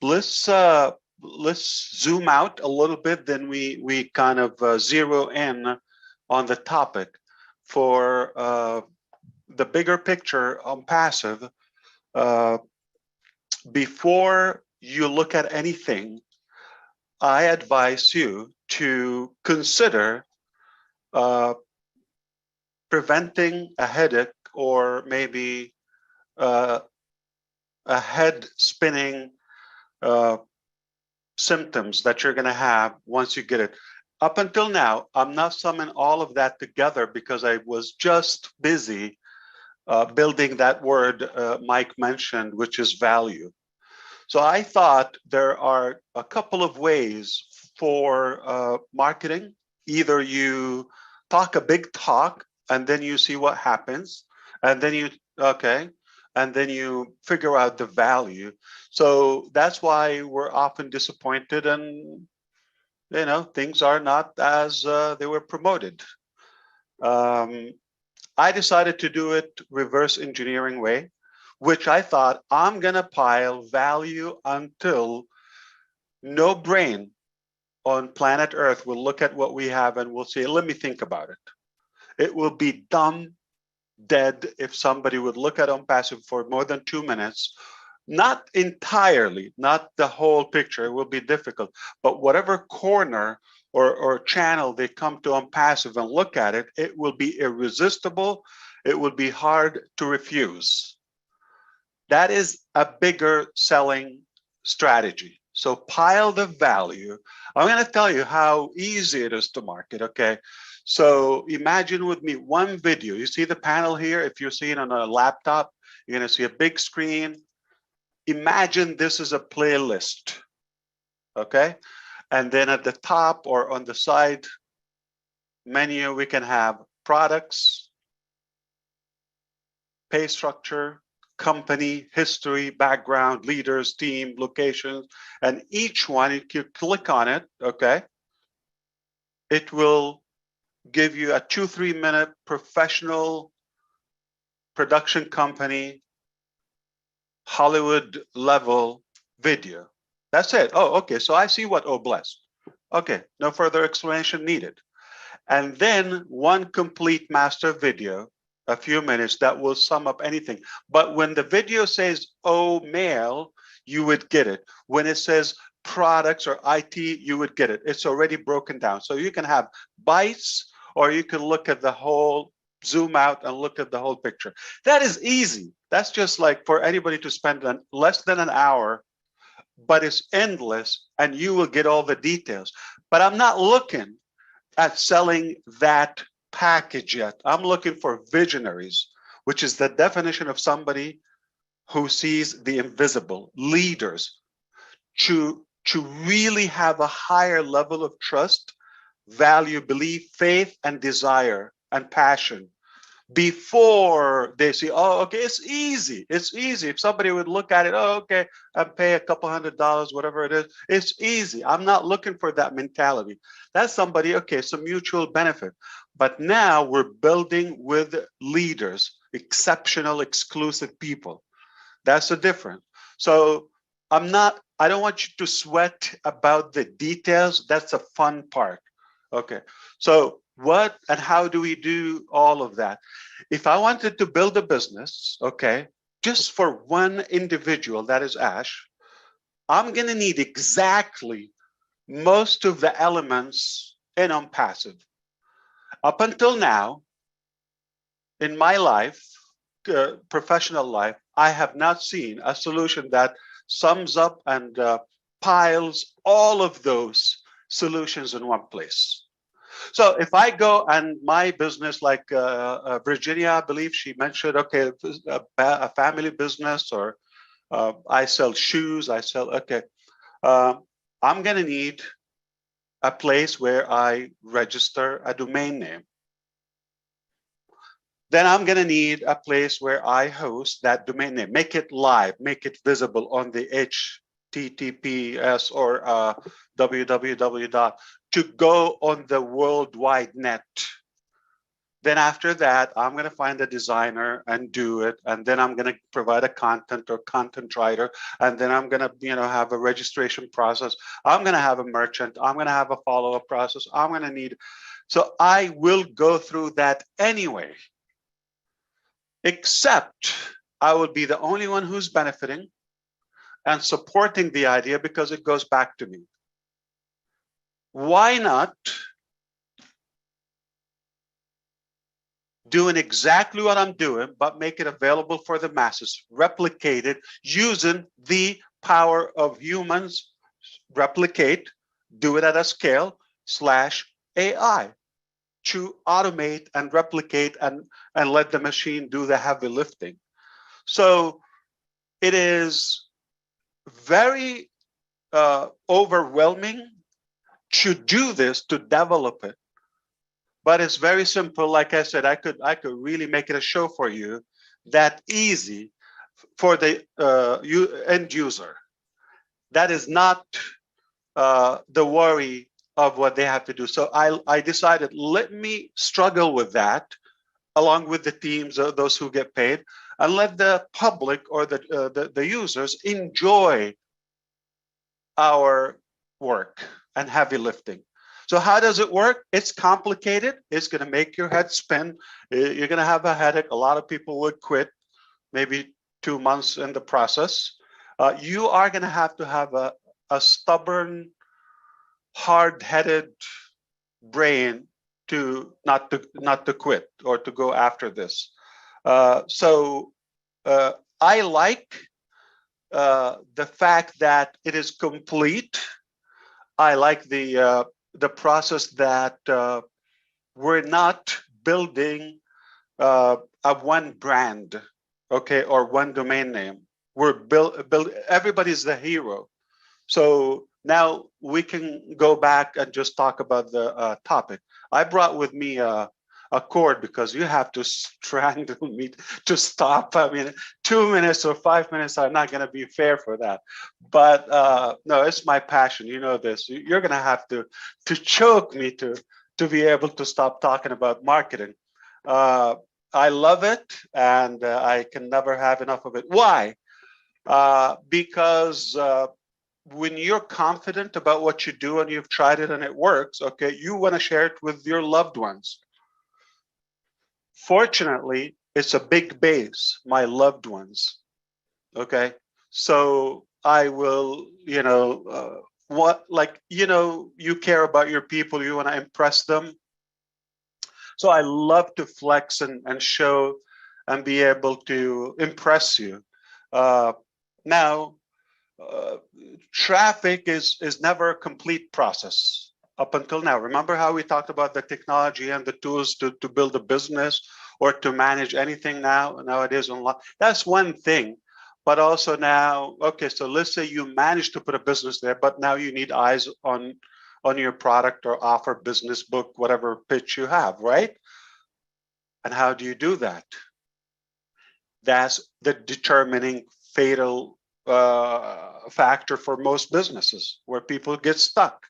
let's uh, let's zoom out a little bit. Then we kind of zero in on the topic for the bigger picture on passive. Uh, Before you look at anything, I advise you to consider uh, preventing a headache or maybe uh, a head spinning uh, symptoms that you're going to have once you get it. Up until now, I'm not summing all of that together because I was just busy building that word Mike mentioned, which is value. So I thought there are a couple of ways for marketing. Either you talk a big talk and then you see what happens, and then okay, and then you figure out the value. So that's why we're often disappointed and things are not as they were promoted. Um, I decided to do it reverse engineering way, which I thought I'm gonna pile value until no brain on planet Earth will look at what we have and will say, let me think about it. It will be dumb, dead if somebody would look at ONPASSIVE for more than 2 minutes. Not entirely, not the whole picture, it will be difficult, but whatever corner or channel they come to ONPASSIVE and look at it, it will be irresistible. It will be hard to refuse. That is a bigger selling strategy. So pile the value. I'm going to tell you how easy it is to market, okay? So imagine with me one video. You see the panel here? If you're seeing on a laptop, you're going to see a big screen. Imagine this is a playlist, okay? And then at the top or on the side menu, we can have products, pay structure, company, history, background, leaders, team, locations, and each one, if you click on it, okay, it will give you a 2-3 minute professional production company, Hollywood level video. That's it. Oh, okay, so I see what, oh, bless. Okay, no further explanation needed. And then one complete master video, a few minutes that will sum up anything. But when the video says, oh, mail, you would get it. When it says products or IT, you would get it. It's already broken down. So you can have bites or you can look at the whole, zoom out and look at the whole picture. That is easy. That's just like for anybody to spend less than an hour, but it's endless and you will get all the details. But I'm not looking at selling that package yet. I'm looking for visionaries, which is the definition of somebody who sees the invisible, leaders, to really have a higher level of trust, value, belief, faith, and desire and passion before they see, oh, okay, it's easy. It's easy. If somebody would look at it, oh, okay, I pay a couple $100, whatever it is, it's easy. I'm not looking for that mentality. That's somebody, okay, some mutual benefit. But now we're building with leaders, exceptional, exclusive people. That's the difference. So I don't want you to sweat about the details. That's a fun part. Okay, so what and how do we do all of that? If I wanted to build a business, okay, just for one individual, that is Ash, I'm gonna need exactly most of the elements in ONPASSIVE. Up until now, in my life, professional life, I have not seen a solution that sums up and piles all of those solutions in one place. So if I go and my business, like Virginia, I believe she mentioned, okay, a family business, or I sell shoes, I sell, okay, I'm gonna need a place where I register a domain name. Then I'm gonna need a place where I host that domain name, make it live, make it visible on the HTTPS or www. To go on the worldwide net. Then after that, I'm going to find a designer and do it. And then I'm going to provide a content or content writer. And then I'm going to, have a registration process. I'm going to have a merchant. I'm going to have a follow-up process. I'm going to need, so I will go through that anyway, except I will be the only one who's benefiting and supporting the idea because it goes back to me. Why not doing exactly what I'm doing, but make it available for the masses, replicate it using the power of humans, replicate, do it at a scale / AI to automate and replicate and let the machine do the heavy lifting. So it is very overwhelming to do this, to develop it. But it's very simple. Like I said, I could really make it a show for you, that easy for the end user. That is not the worry of what they have to do. So I decided, let me struggle with that along with the teams, those who get paid, and let the public or the users enjoy our work and heavy lifting. So how does it work? It's complicated. It's going to make your head spin. You're going to have a headache. A lot of people would quit, maybe 2 months in the process. You are going to have a stubborn, hard-headed brain to not to quit or to go after this. So I like the fact that it is complete. I like the process that we're not building a one brand, okay, or one domain name. We're build. Everybody's the hero. So now we can go back and just talk about the topic. I brought with me a cord because you have to strangle me to stop. I mean, 2 minutes or 5 minutes are not going to be fair for that. But no, it's my passion. You know this. You're going to have to choke me to be able to stop talking about marketing. I love it, and I can never have enough of it. Why? Because when you're confident about what you do and you've tried it and it works, okay, you want to share it with your loved ones. Fortunately, it's a big base, my loved ones. Okay, so I will, you care about your people, you want to impress them. So I love to flex and show and be able to impress you. Now, traffic is never a complete process up until now. Remember how we talked about the technology and the tools to build a business or to manage anything nowadays online? That's one thing. But also now, okay, so let's say you managed to put a business there, but now you need eyes on your product or offer, business book, whatever pitch you have, right? And how do you do that? That's the determining fatal factor for most businesses, where people get stuck,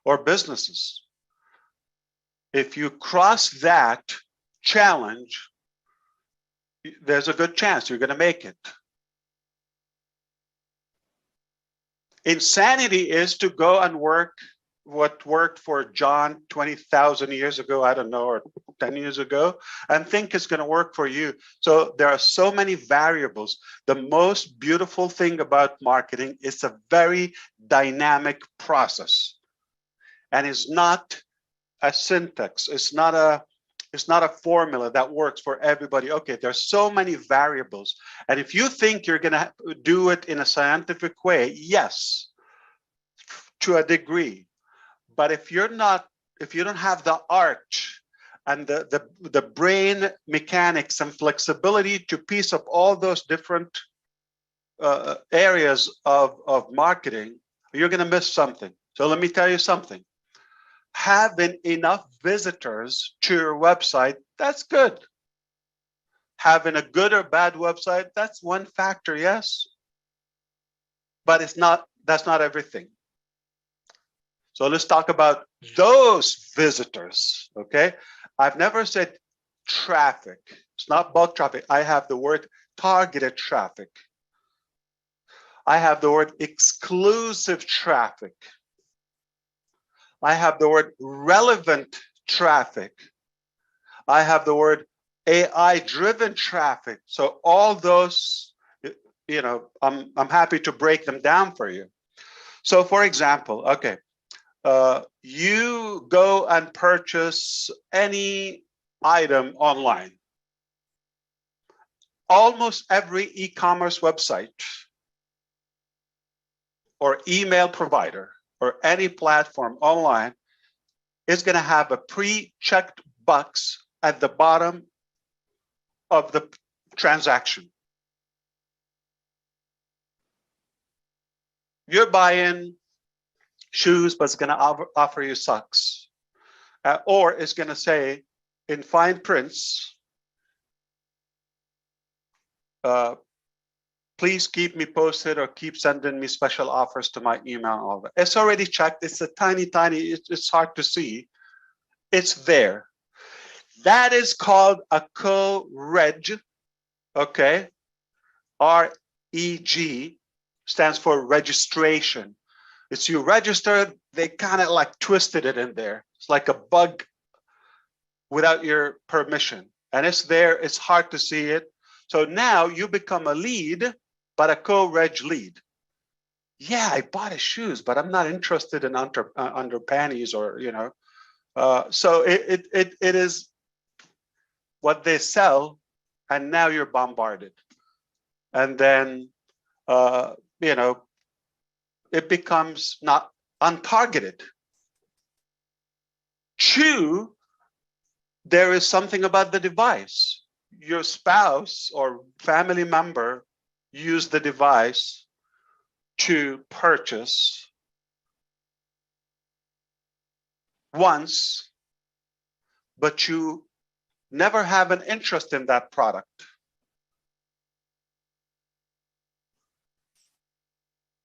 or businesses. If you cross that challenge, there's a good chance you're going to make it. Insanity is to go and work what worked for John 20,000 years ago, I don't know, or 10 years ago, and think it's going to work for you. So there are so many variables. The most beautiful thing about marketing is a very dynamic process, and it's not a syntax. It's not a formula that works for everybody. Okay, there's so many variables, and if you think you're going to do it in a scientific way, yes, to a degree. But if you don't have the art and the brain mechanics and flexibility to piece up all those different areas of marketing, you're going to miss something. So let me tell you something. Having enough visitors to your website, that's good. Having a good or bad website, that's one factor, yes. But that's not everything. So let's talk about those visitors, okay? I've never said traffic. It's not bulk traffic. I have the word targeted traffic. I have the word exclusive traffic. I have the word relevant traffic. I have the word AI-driven traffic. So all those, I'm happy to break them down for you. So for example, okay, you go and purchase any item online. Almost every e-commerce website or email provider or any platform online is going to have a pre-checked box at the bottom of the transaction. You're buying shoes, but it's going to offer you socks. Or it's going to say in fine prints, please keep me posted or keep sending me special offers to my email. All that. It's already checked. It's a tiny, it's hard to see. It's there. That is called a co-reg, okay? REG stands for registration. It's you registered, they kind of like twisted it in there. It's like a bug without your permission. And it's there, it's hard to see it. So now you become a lead, but a co-reg lead. Yeah, I bought his shoes, but I'm not interested in under panties or, so it is what they sell, and now you're bombarded. And then, it becomes not untargeted. Two, there is something about the device. Your spouse or family member used the device to purchase once, but you never have an interest in that product.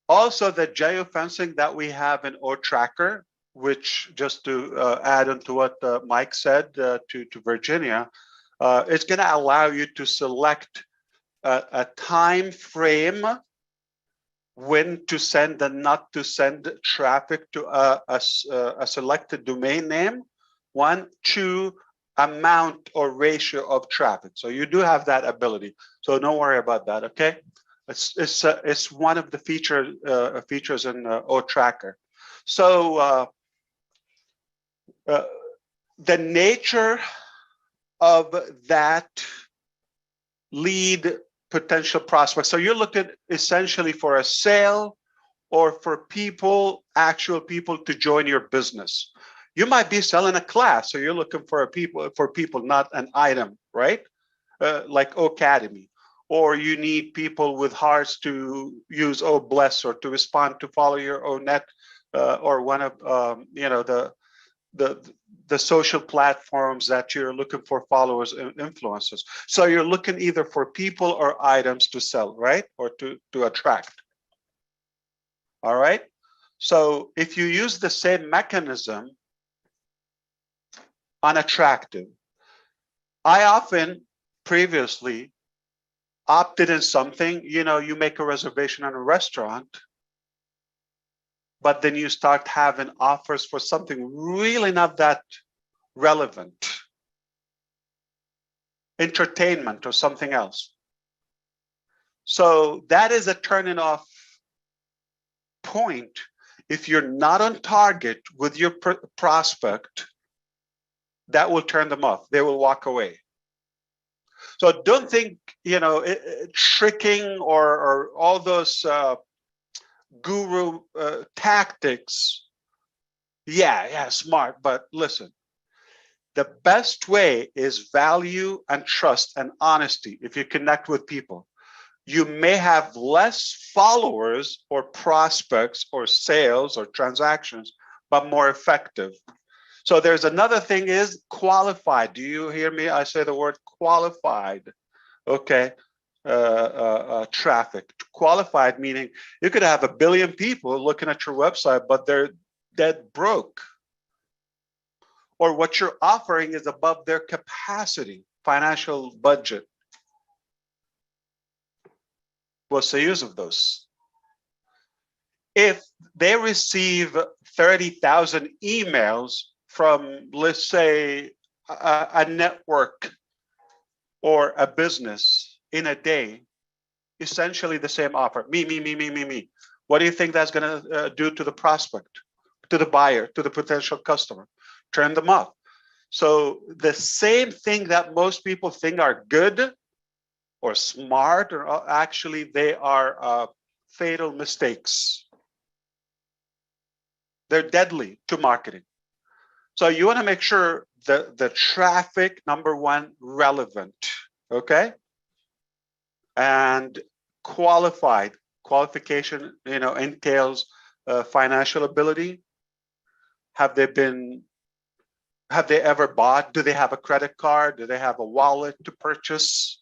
Also, the geofencing that we have in OTracker, which just to add on to what Mike said to Virginia, it's going to allow you to select a time frame when to send and not to send traffic to a selected domain name. 1, 2, amount or ratio of traffic. So you do have that ability. So don't worry about that, okay? It's one of the features in OTracker. So the nature of that lead potential prospect. So you're looking essentially for a sale or for actual people to join your business. You might be selling a class, so you're looking for people, not an item, right? Like Academy. Or you need people with hearts to use Bless or to respond to follow your Onet or one of the social platforms that you're looking for followers and influencers. So you're looking either for people or items to sell, right? Or to attract. All right. So if you use the same mechanism on attractive, I often previously opted in something, you make a reservation on a restaurant, but then you start having offers for something really not that relevant, entertainment or something else. So that is a turning off point. If you're not on target with your prospect, that will turn them off. They will walk away. So don't think, tricking or all those guru tactics. Yeah, smart. But listen, the best way is value and trust and honesty. If you connect with people, you may have less followers or prospects or sales or transactions, but more effective. So there's another thing is qualified. Do you hear me? I say the word qualified. Okay. Traffic. Qualified meaning you could have 1 billion people looking at your website, but they're dead broke. Or what you're offering is above their capacity. financial budget, what's the use of those? If they receive 30,000 emails from, let's say, a network or a business in a day, essentially the same offer, me. What do you think that's going to do to the prospect, to the buyer, to the potential customer? Turn them off. So the same thing that most people think are good or smart, or actually they are fatal mistakes. They're deadly to marketing. So you want to make sure that the traffic, number one, relevant, okay? And qualified. Qualification, entails financial ability. Have they ever bought? Do they have a credit card? Do they have a wallet to purchase?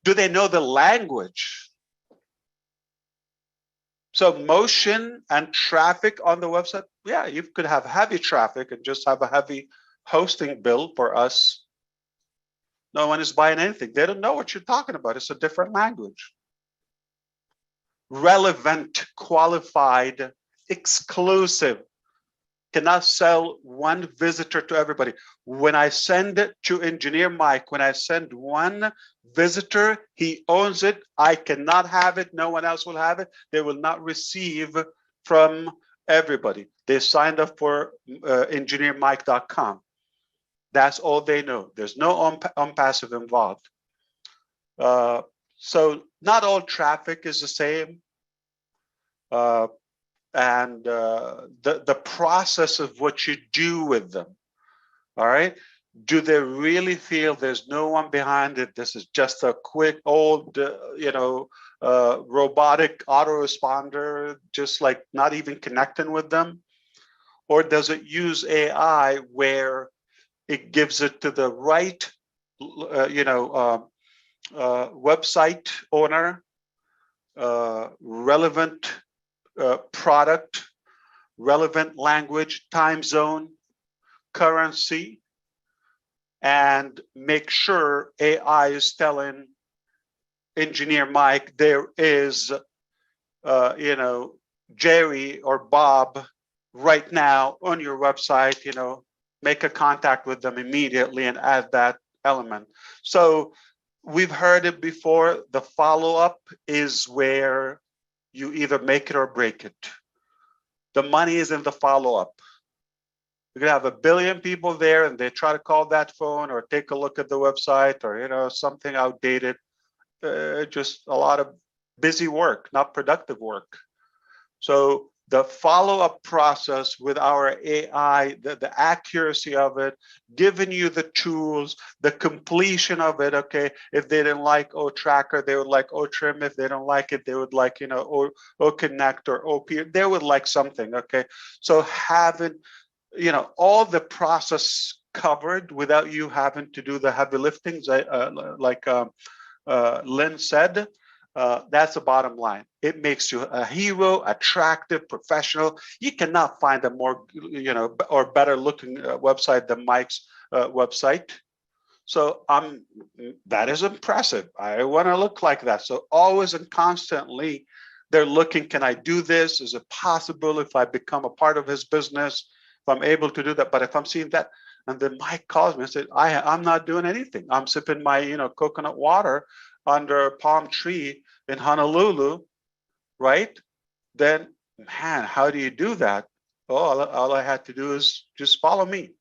Do they know the language? So motion and traffic on the website, yeah, you could have heavy traffic and just have a heavy hosting bill for us. No one is buying anything. They don't know what you're talking about. It's a different language. Relevant, qualified, exclusive. Cannot sell one visitor to everybody. When I send it to Engineer Mike, when I send one visitor, he owns it. I cannot have it. No one else will have it. They will not receive from everybody. They signed up for engineermike.com. That's all they know. There's no ONPASSIVE involved. So not all traffic is the same. And the process of what you do with them. All right. Do they really feel there's no one behind it? This is just a quick old, robotic autoresponder, just like not even connecting with them? Or does it use AI where it gives it to the right, website owner, relevant product, relevant language, time zone, currency, and make sure AI is telling Engineer Mike there is, Jerry or Bob right now on your website, make a contact with them immediately and add that element. So we've heard it before. The follow-up is where you either make it or break it. The money is in the follow-up. You're gonna have 1 billion people there and they try to call that phone or take a look at the website or something outdated. Just a lot of busy work, not productive work. So the follow-up process with our AI, the accuracy of it, giving you the tools, the completion of it, okay? If they didn't like O-Tracker, they would like O-Trim. If they don't like it, they would like, O-Connect or OP. They would like something, okay? So having, all the process covered without you having to do the heavy liftings, like Lynn said, that's the bottom line. It makes you a hero, attractive, professional. You cannot find a more, or better looking website than Mike's website. So that is impressive. I want to look like that. So always and constantly, they're looking, can I do this? Is it possible if I become a part of his business, if I'm able to do that? But if I'm seeing that, and then Mike calls me and said, I'm not doing anything. I'm sipping my, coconut water under a palm tree in Honolulu, right? Then, man, how do you do that? Oh, all I had to do is just follow me.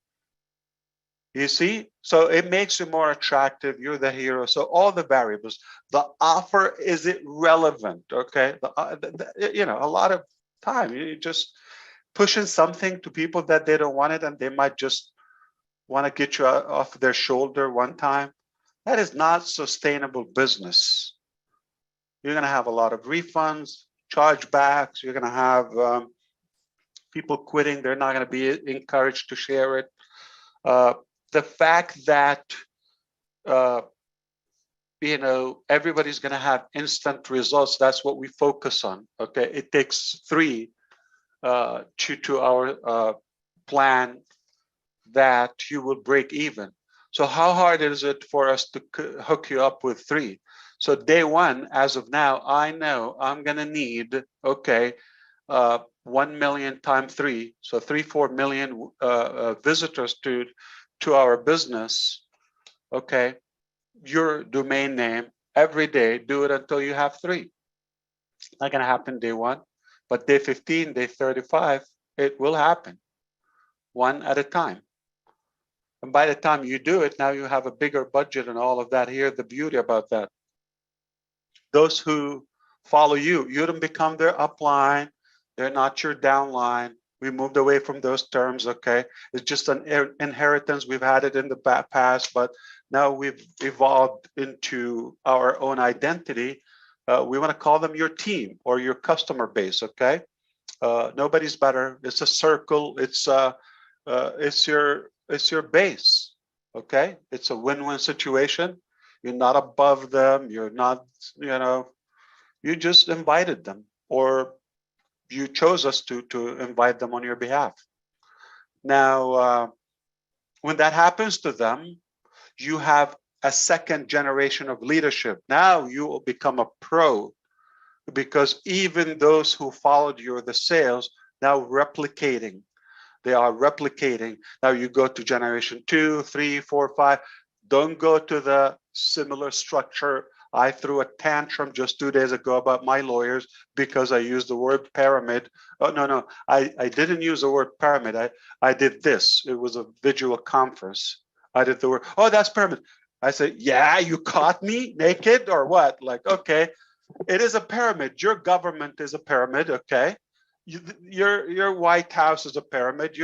You see? So it makes you more attractive. You're the hero. So all the variables. The offer, is it relevant? Okay. A lot of time you're just pushing something to people that they don't want it, and they might just want to get you off their shoulder one time. That is not sustainable business. You're going to have a lot of refunds, chargebacks. You're going to have people quitting. They're not going to be encouraged to share it. The fact that, everybody's going to have instant results, that's what we focus on. Okay. It takes 3 to our plan that you will break even. So So how hard is it for us to hook you up with 3? So day 1, as of now, I know I'm going to need, okay, 1 million times 3, so 4 million visitors to our business. Okay, your domain name every day, do it until you have 3. Not going to happen day 1, but day 15, day 35, it will happen, one at a time. And by the time you do it, now you have a bigger budget and all of that. Here's the beauty about that. Those who follow you, you don't become their upline. They're not your downline. We moved away from those terms, okay? It's just an inheritance. We've had it in the past, but now we've evolved into our own identity. We want to call them your team or your customer base, okay? Nobody's better. It's a circle. It's your base, okay? It's a win-win situation. You're not above them. You're not, you just invited them, or you chose us to invite them on your behalf. Now, when that happens to them, you have a second generation of leadership. Now you will become a pro, because even those who followed you or the sales now replicating. They are replicating. Now you go to generation 2, 3, 4, 5. Don't go to the similar structure. I threw a tantrum just 2 days ago about my lawyers because I used the word pyramid. Oh, no, I didn't use the word pyramid. I did this. It was a visual conference. I did the word, oh, that's pyramid. I said, yeah, you caught me naked or what? Like, okay, it is a pyramid. Your government is a pyramid, okay? Your White House is a pyramid.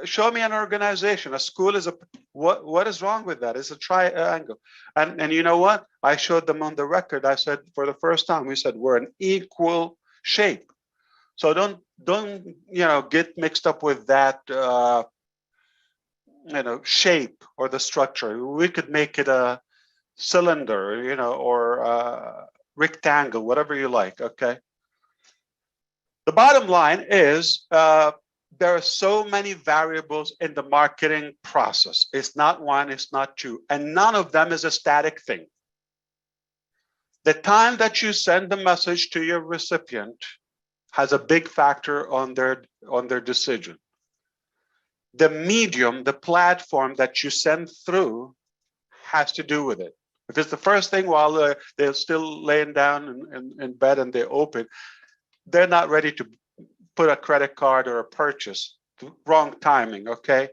Show me an organization. A school is a, what is wrong with that? It's a triangle. And you know what? I showed them on the record. I said, for the first time, we said we're an equal shape. So don't get mixed up with that shape or the structure. We could make it a cylinder, or a rectangle, whatever you like, okay? The bottom line is there are so many variables in the marketing process. It's not one, it's not two, and none of them is a static thing. The time that you send the message to your recipient has a big factor on their decision. The medium, the platform that you send through has to do with it. If it's the first thing while they're still laying down in bed and they open, they're not ready to put a credit card or a purchase. Wrong timing, okay?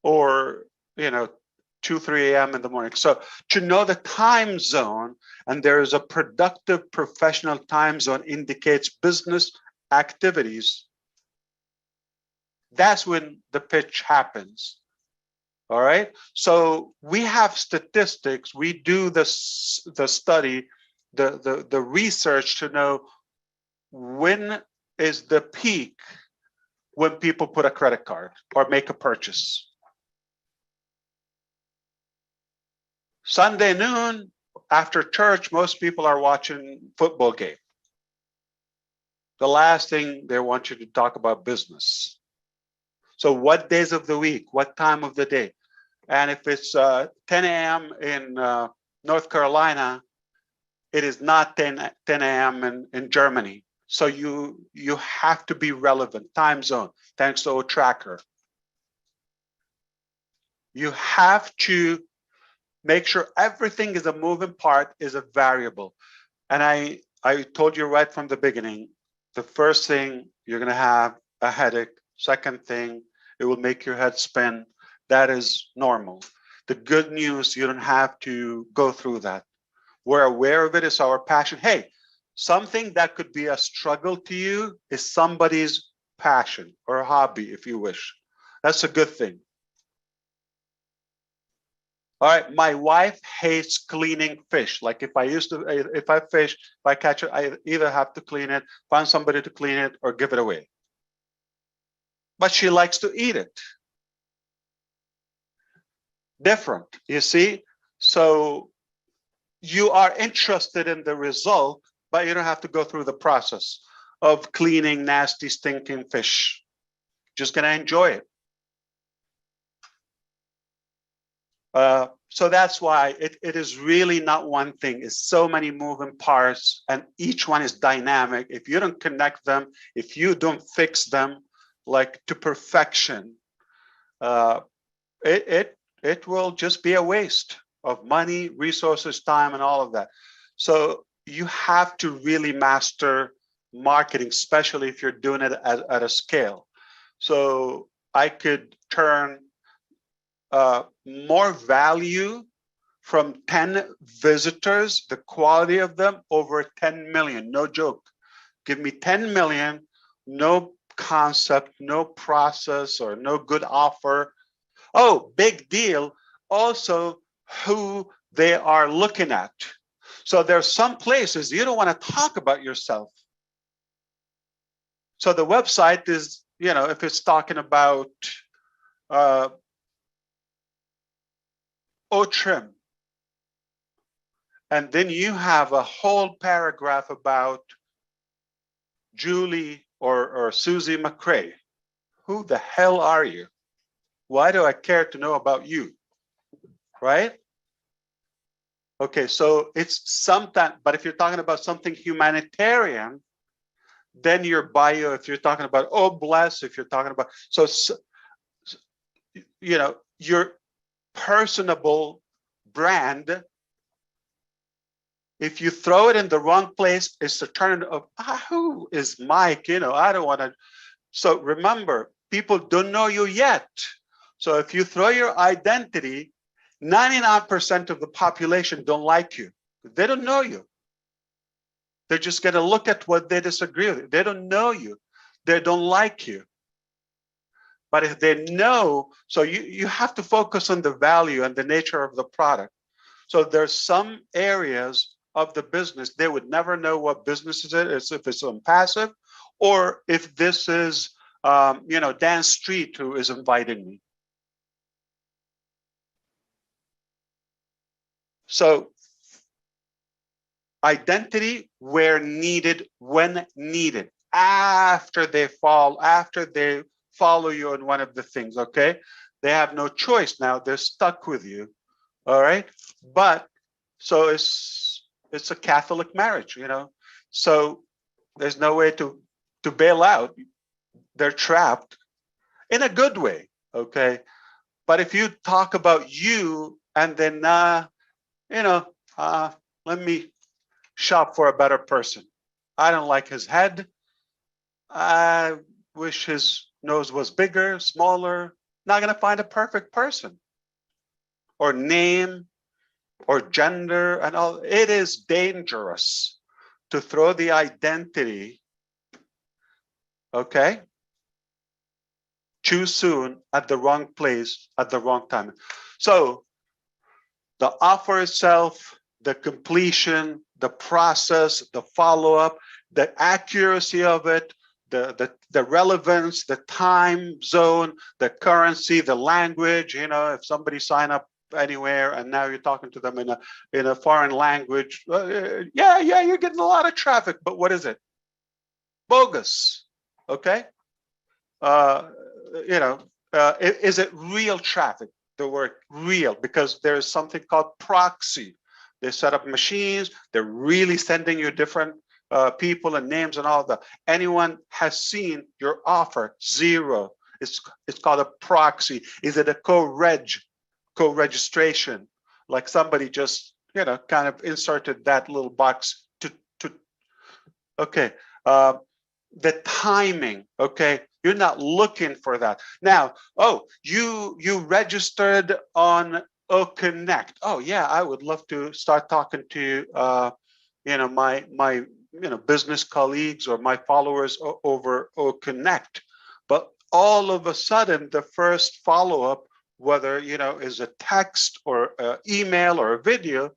Or 2, 3 a.m. in the morning. So to know the time zone, and there is a productive professional time zone, indicates business activities. That's when the pitch happens. All right. So we have statistics. We do the study, the research to know when is the peak when people put a credit card or make a purchase. Sunday noon after church, most people are watching football game. The last thing they want you to talk about business. So what days of the week, what time of the day? And if it's 10 a.m. in North Carolina, it is not 10 a.m. in Germany. So you have to be relevant. Time zone, thanks to OTracker. You have to make sure everything is a moving part, is a variable. And I told you right from the beginning, the first thing, you're going to have a headache. Second thing, it will make your head spin. That is normal. The good news, you don't have to go through that. We're aware of it. It's our passion. Hey, something that could be a struggle to you is somebody's passion or hobby, if you wish. That's a good thing. All right, my wife hates cleaning fish. Like if I fish, if I catch it, I either have to clean it, find somebody to clean it, or give it away. But she likes to eat it. Different, you see? So you are interested in the result, but you don't have to go through the process of cleaning nasty, stinking fish. Just gonna enjoy it. So that's why it is really not one thing. It's so many moving parts, and each one is dynamic. If you don't connect them, if you don't fix them like to perfection, uh, it will just be a waste of money, resources, time, and all of that. So you have to really master marketing, especially if you're doing it at a scale. So I could turn more value from 10 visitors, the quality of them, over 10 million. No joke. Give me 10 million, no concept, no process, or no good offer. Oh, big deal. Also, who they are looking at. So there's some places you don't want to talk about yourself. So the website is, if it's talking about trim, and then you have a whole paragraph about Julie or Susie McCrae. Who the hell are you? Why do I care to know about you? Right? Okay, so it's sometimes, but if you're talking about something humanitarian, then your bio, if you're talking about, oh, bless, if you're talking about, your personable brand, if you throw it in the wrong place, it's the turn of, who is Mike? I don't want to. So remember, people don't know you yet. So if you throw your identity, 99% of the population don't like you. They don't know you. They're just going to look at what they disagree with. They don't know you. They don't like you. But if they know, so you have to focus on the value and the nature of the product. So there's some areas of the business, they would never know what business it is, if it's ONPASSIVE, or if this is, Dan Street who is inviting me. So identity where needed, when needed, after they follow you on one of the things, okay? They have no choice now, they're stuck with you, all right? But, so it's a Catholic marriage, So there's no way to bail out. They're trapped in a good way, okay? But if you talk about you and then, let me shop for a better person. I don't like his head. I wish his nose was bigger, smaller. Not going to find a perfect person. Or name, or gender, and all. It is dangerous to throw the identity, okay, too soon at the wrong place at the wrong time. So the offer itself, the completion, the process, the follow-up, the accuracy of it, the relevance, the time zone, the currency, the language. If somebody sign up anywhere and now you're talking to them in a foreign language, yeah, you're getting a lot of traffic, but what is it? Bogus. Okay. Is it real traffic? The word real, because there's something called proxy. They set up machines. They're really sending you different people and names and all that. Anyone has seen your offer? Zero. It's called a proxy. Is it a co-registration? Like somebody just kind of inserted that little box to okay. The timing, okay? You're not looking for that. Now, you registered on OConnect. Oh yeah, I would love to start talking to my business colleagues or my followers over OConnect. But all of a sudden, the first follow-up, whether is a text or an email or a video,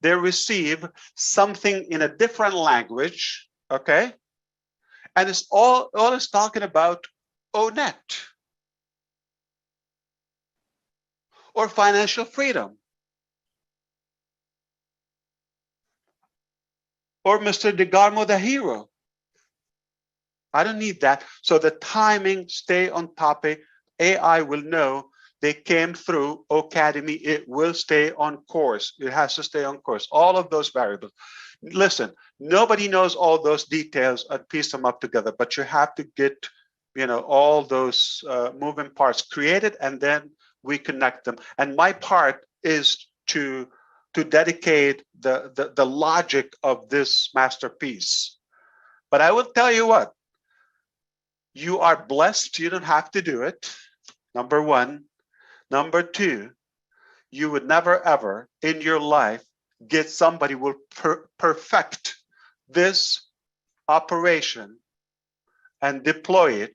they receive something in a different language, okay? And it's all it's talking about ONET or financial freedom or Mr. DeGarmo the hero. I don't need that. So the timing, stay on topic. AI will know they came through Academy, it will stay on course. It has to stay on course. All of those variables. Listen, nobody knows all those details and piece them up together, but you have to get, all those moving parts created, and then we connect them. And my part is to dedicate the logic of this masterpiece. But I will tell you what, you are blessed. You don't have to do it. Number one. Number two, you would never ever in your life get somebody who will perfect this operation and deploy it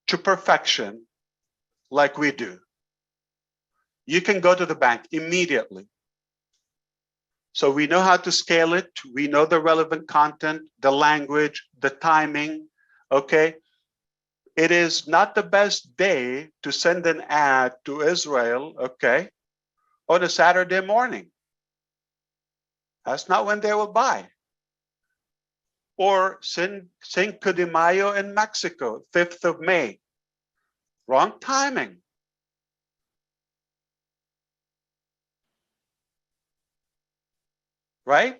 to perfection like we do. You can go to the bank immediately. So we know how to scale it. We know the relevant content, the language, the timing, okay? It is not the best day to send an ad to Israel, okay, on a Saturday morning. That's not when they will buy. Or Cinco de Mayo in Mexico, 5th of May. Wrong timing. Right?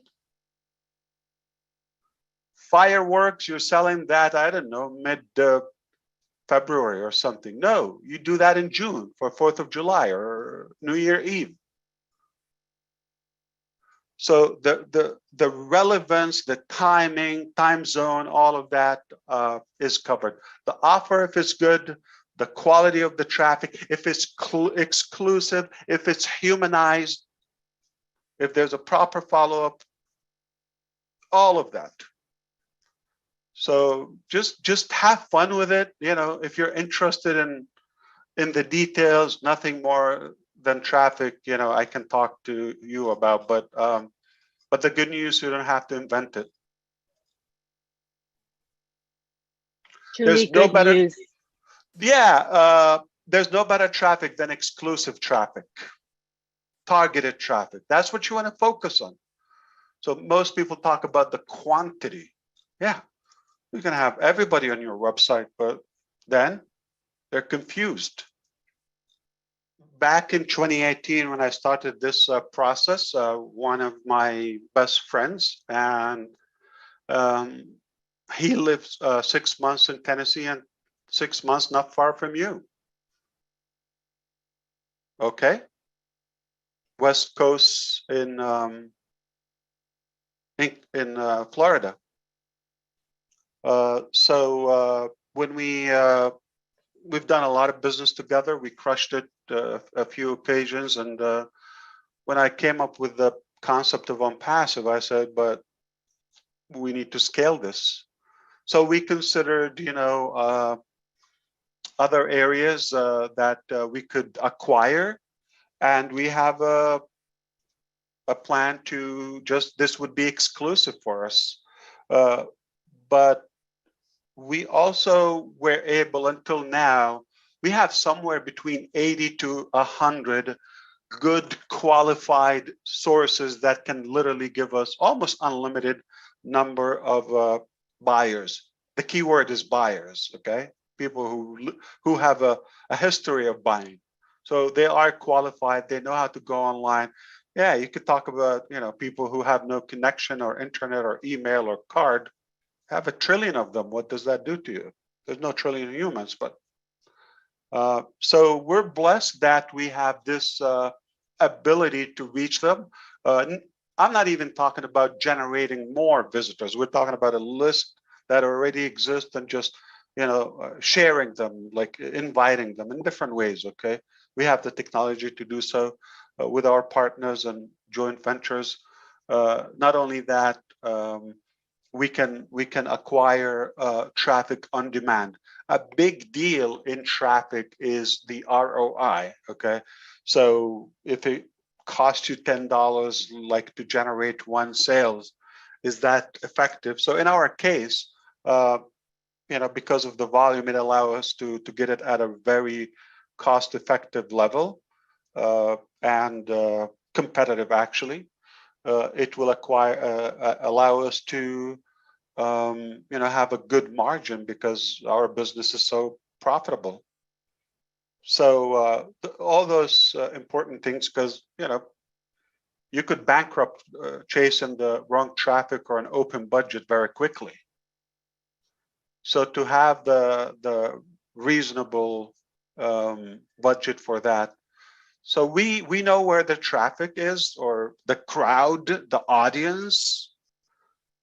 Fireworks, you're selling that, I don't know, mid-February or something. No, you do that in June for 4th of July or New Year Eve. So the relevance, the timing, time zone, all of that is covered. The offer, if it's good, the quality of the traffic, if it's exclusive, if it's humanized, if there's a proper follow-up, all of that. So just have fun with it. If you're interested in the details, nothing more than traffic, I can talk to you about, but the good news, you don't have to invent it. Julie, good news. Yeah, there's no better traffic than exclusive traffic, targeted traffic. That's what you want to focus on. So most people talk about the quantity. Yeah, you can have everybody on your website, but then they're confused. Back in 2018, when I started this process, one of my best friends, and he lives 6 months in Tennessee and 6 months not far from you. Okay, West Coast in Florida. So when we've done a lot of business together, we crushed it a few occasions, and when I came up with the concept of ONPASSIVE, I said, but we need to scale this. So we considered, other areas that we could acquire, and we have a plan to this would be exclusive for us. But we also were able, until now, we have somewhere between 80 to 100 good qualified sources that can literally give us almost unlimited number of buyers. The key word is buyers, okay? People who have a history of buying. So they are qualified, they know how to go online. Yeah, you could talk about, people who have no connection or internet or email or card. Have 1 trillion of them. What does that do to you? There's no trillion humans, but so we're blessed that we have this ability to reach them. I'm not even talking about generating more visitors. We're talking about a list that already exists and just, sharing them, like inviting them in different ways. Okay, we have the technology to do so with our partners and joint ventures. Not only that, we can acquire traffic on demand. A big deal in traffic is the ROI. Okay, so if it costs you $10 like to generate one sales, is that effective? So in our case, because of the volume, it allows us to get it at a very cost-effective level and competitive. Actually, it will allow us to have a good margin because our business is so profitable. So all those important things, because you could bankrupt chasing the wrong traffic or an open budget very quickly. So to have the reasonable budget for that. So we know where the traffic is, or the crowd, the audience.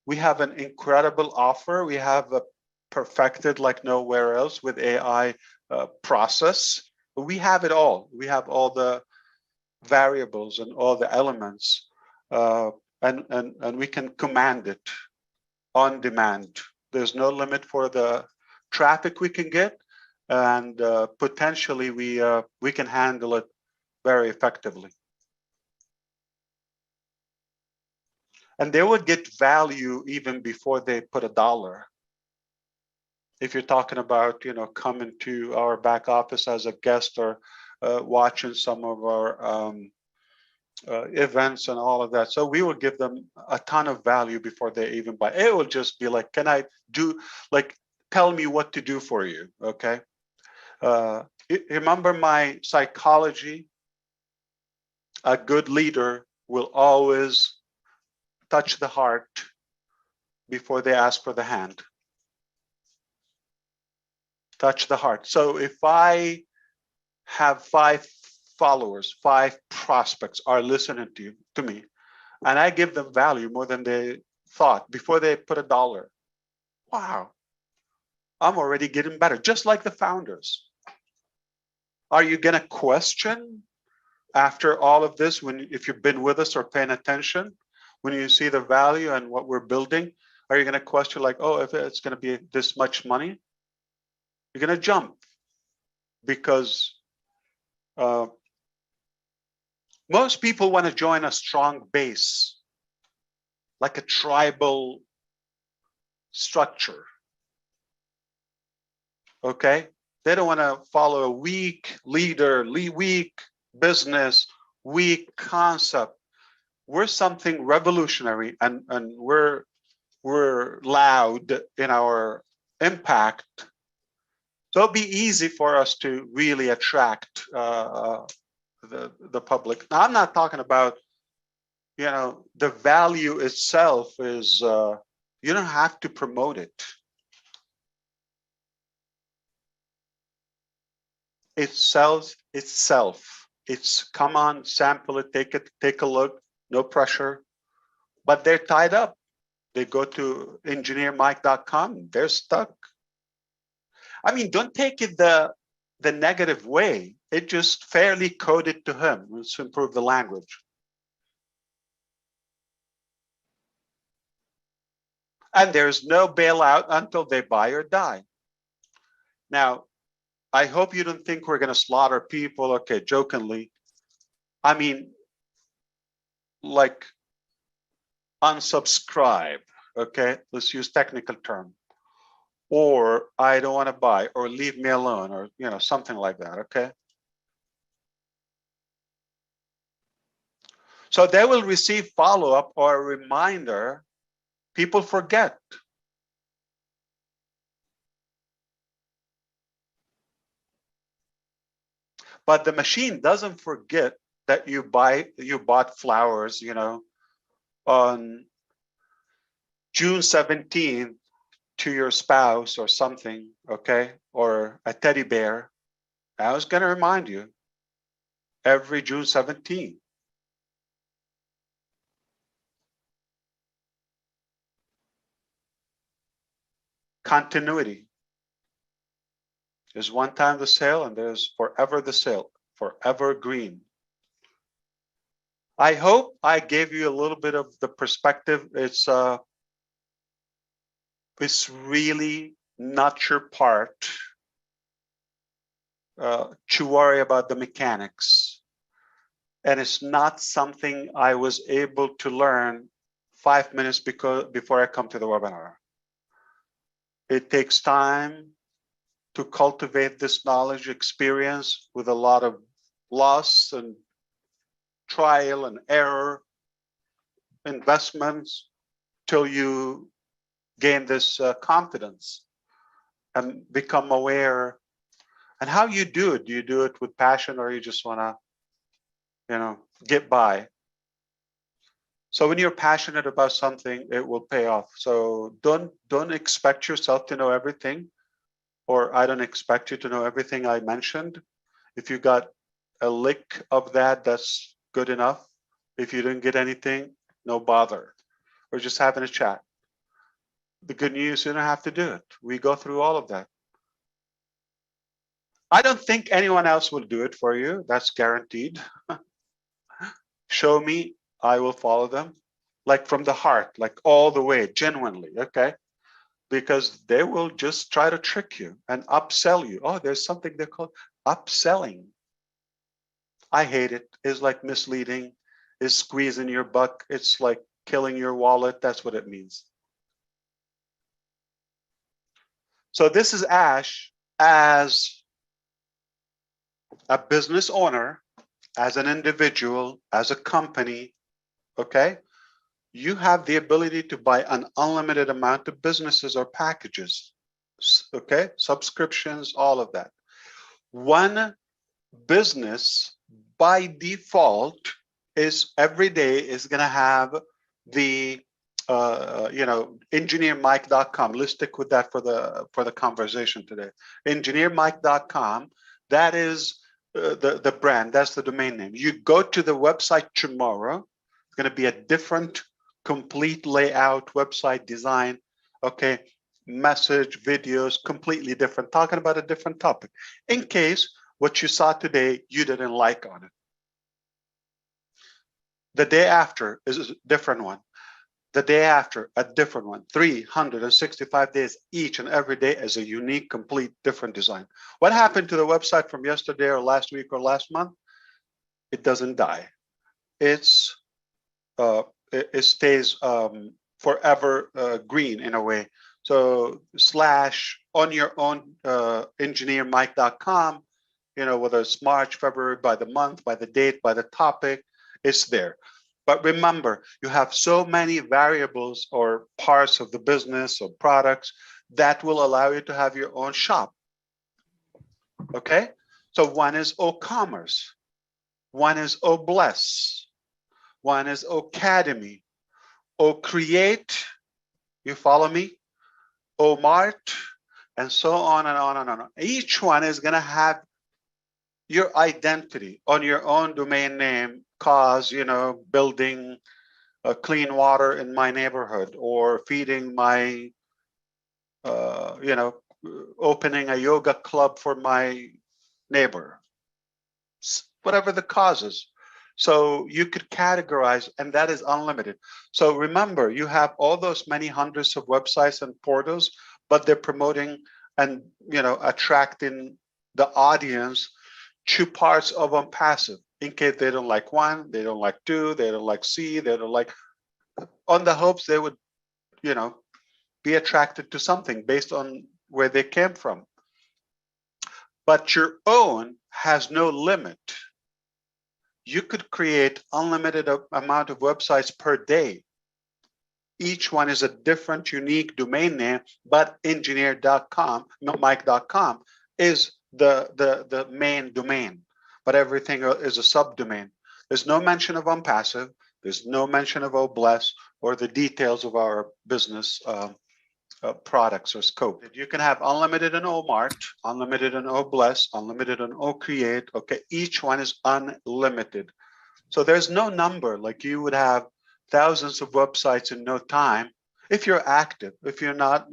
We have an incredible offer. We have a perfected like nowhere else with AI process. We have it all. We have all the variables and all the elements, and we can command it on demand. There's no limit for the traffic we can get, and potentially we can handle it very effectively. And they would get value even before they put a dollar. If you're talking about, coming to our back office as a guest, or watching some of our events and all of that. So we will give them a ton of value before they even buy. It will just be like, can I do, like, tell me what to do for you, okay? Remember my psychology? A good leader will always touch the heart before they ask for the hand. Touch the heart. So if I have 5 followers, 5 prospects are listening to me, and I give them value more than they thought before they put a dollar, wow, I'm already getting better, just like the founders. Are you going to question after all of this, if you've been with us or paying attention, when you see the value and what we're building, are you going to question like, oh, if it's going to be this much money? You're going to jump, because most people want to join a strong base, like a tribal structure. Okay? They don't want to follow a weak leader, weak business, weak concept. We're something revolutionary, and we're loud in our impact. So it'll be easy for us to really attract the public. Now, I'm not talking about, the value itself is, you don't have to promote it. It sells itself. It's, come on, sample it, take a look, no pressure. But they're tied up. They go to engineermike.com, they're stuck. I mean, don't take it the negative way. It just fairly coded to him. Let's improve the language. And there's no bailout until they buy or die. Now, I hope you don't think we're going to slaughter people. Okay, jokingly. I mean, like, unsubscribe. Okay, let's use technical term. Or I don't want to buy, or leave me alone, or something like that. Okay. So they will receive follow-up or a reminder. People forget. But the machine doesn't forget that you bought flowers, on June 17th to your spouse or something, okay? Or a teddy bear. I was going to remind you every June 17th. Continuity. There's one time the sale, and there's forever the sale, forever green. I hope I gave you a little bit of the perspective. It's really not your part to worry about the mechanics. And it's not something I was able to learn 5 minutes before I come to the webinar. It takes time to cultivate this knowledge experience with a lot of loss and trial and error investments till you gain this confidence and become aware And how you do it? Do you do it with passion, or you just want to, get by? So when you're passionate about something, it will pay off. So don't expect yourself to know everything, or I don't expect you to know everything I mentioned. If you got a lick of that, that's good enough. If you didn't get anything, no bother. We're just having a chat. The good news, you don't have to do it. We go through all of that. I don't think anyone else will do it for you. That's guaranteed. Show me, I will follow them. Like from the heart, like all the way, genuinely, okay? Because they will just try to trick you and upsell you. Oh, there's something they call upselling. I hate it. It's like misleading. It's squeezing your buck. It's like killing your wallet. That's what it means. So this is Ash as a business owner, as an individual, as a company, okay? You have the ability to buy an unlimited amount of businesses or packages, okay? Subscriptions, all of that. One business by default is every day is going to have the engineermike.com. Let's stick with that for the conversation today. Engineermike.com, that is the brand, that's the domain name. You go to the website tomorrow, it's going to be a different complete layout, website design, okay, message, videos, completely different, talking about a different topic. In case what you saw today you didn't like on it. The day after is a different one. The day after, a different one. 365 days each and every day is a unique, complete, different design. What happened to the website from yesterday or last week or last month? It doesn't die. It stays forever green in a way. So / on your own engineermike.com, whether it's March, February, by the month, by the date, by the topic, it's there. But remember, you have so many variables or parts of the business or products that will allow you to have your own shop. Okay? So one is O-commerce, one is O-bless, one is O-academy, O-create, you follow me? O-mart, and so on and on and on. Each one is going to have your identity on your own domain name, cause, building clean water in my neighborhood, or feeding my, opening a yoga club for my neighbor, whatever the cause is. So you could categorize, and that is unlimited. So remember, you have all those many hundreds of websites and portals, but they're promoting and, attracting the audience to parts of ONPASSIVE. In case they don't like one, they don't like two, they don't like C, they don't like, on the hopes they would, be attracted to something based on where they came from. But your own has no limit. You could create unlimited amount of websites per day. Each one is a different, unique domain name, but engineer.com, mike.com is the main domain, but everything is a subdomain. There's no mention of ONPASSIVE. There's no mention of OBLESS or the details of our business products or scope. You can have unlimited and OMart, unlimited and OBLESS, unlimited and OCreate. Okay, each one is unlimited. So there's no number, like you would have thousands of websites in no time. If you're active, if you're not,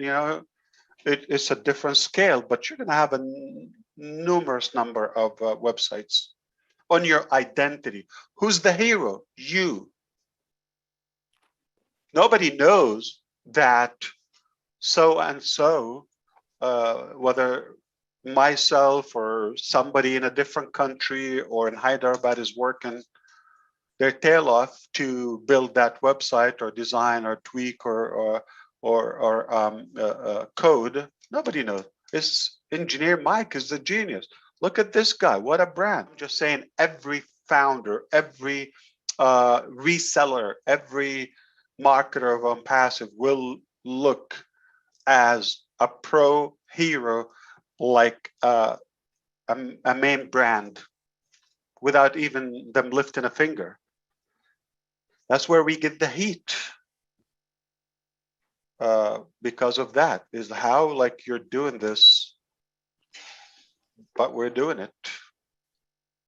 it's a different scale, but you're going to have a numerous number of websites on your identity. Who's the hero? You. Nobody knows that so and so, whether myself or somebody in a different country or in Hyderabad is working their tail off to build that website or design or tweak or code. Nobody knows. It's Engineer Mike is the genius. Look at this guy. What a brand. I'm just saying, every founder, every reseller, every marketer of ONPASSIVE will look as a pro hero, like a main brand without even them lifting a finger. That's where we get the heat. Because of that is how, like, you're doing this, but we're doing it.